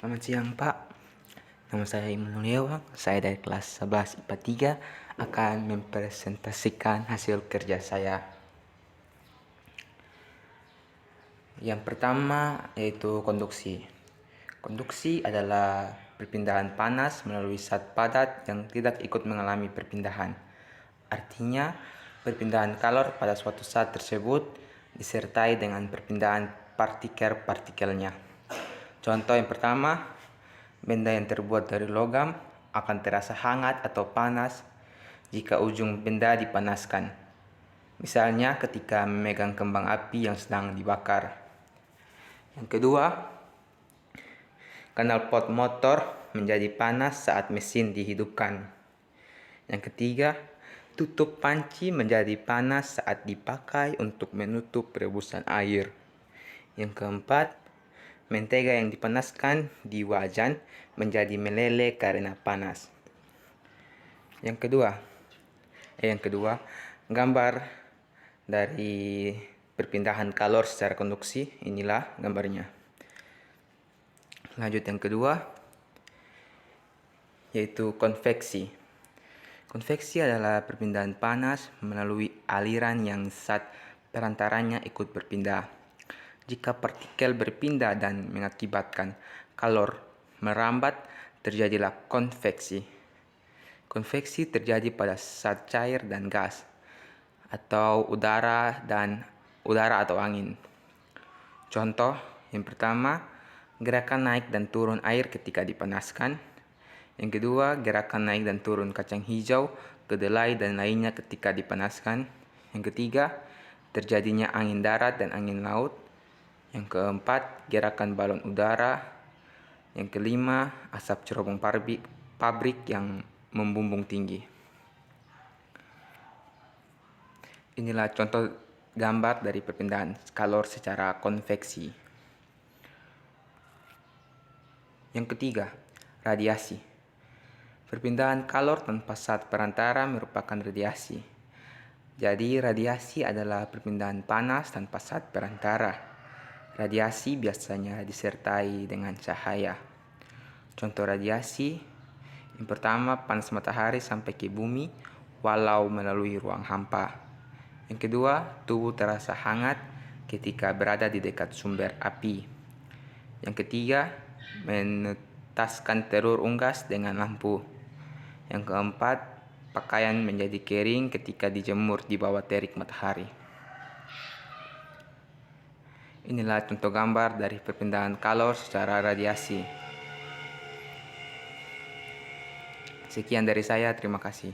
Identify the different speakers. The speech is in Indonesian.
Speaker 1: Selamat siang Pak, nama saya Immanuel Lewang. Saya dari kelas 11 IPA 3 akan mempresentasikan hasil kerja saya. Yang pertama yaitu konduksi. Konduksi adalah perpindahan panas melalui zat padat yang tidak ikut mengalami perpindahan. Artinya, perpindahan kalor pada suatu zat tersebut disertai dengan perpindahan partikel-partikelnya. Contoh yang pertama, benda yang terbuat dari logam akan terasa hangat atau panas jika ujung benda dipanaskan. Misalnya ketika memegang kembang api yang sedang dibakar. Yang kedua, knalpot motor menjadi panas saat mesin dihidupkan. Yang ketiga, tutup panci menjadi panas saat dipakai untuk menutup rebusan air. Yang keempat, mentega yang dipanaskan di wajan menjadi meleleh karena panas. Yang kedua, gambar dari perpindahan kalor secara konduksi. Inilah gambarnya. Lanjut yang kedua, yaitu konveksi. Konveksi adalah perpindahan panas melalui aliran yang zat perantaranya ikut berpindah. Jika partikel berpindah dan mengakibatkan kalor merambat, terjadilah konveksi. Konveksi terjadi pada zat cair dan gas, atau udara atau angin. Contoh yang pertama, gerakan naik dan turun air ketika dipanaskan. Yang kedua, gerakan naik dan turun kacang hijau, kedelai dan lainnya ketika dipanaskan. Yang ketiga, terjadinya angin darat dan angin laut. Yang keempat, gerakan balon udara. Yang kelima, asap cerobong pabrik yang membumbung tinggi. Inilah contoh gambar dari perpindahan kalor secara konveksi. Yang ketiga, radiasi. Perpindahan kalor tanpa zat perantara merupakan radiasi. Jadi, radiasi adalah perpindahan panas tanpa zat perantara. Radiasi biasanya disertai dengan cahaya. Contoh radiasi, yang pertama, panas matahari sampai ke bumi walau melalui ruang hampa. Yang kedua, tubuh terasa hangat ketika berada di dekat sumber api. Yang ketiga, menetaskan telur unggas dengan lampu. Yang keempat, pakaian menjadi kering ketika dijemur di bawah terik matahari. Inilah contoh gambar dari perpindahan kalor secara radiasi. Sekian dari saya, terima kasih.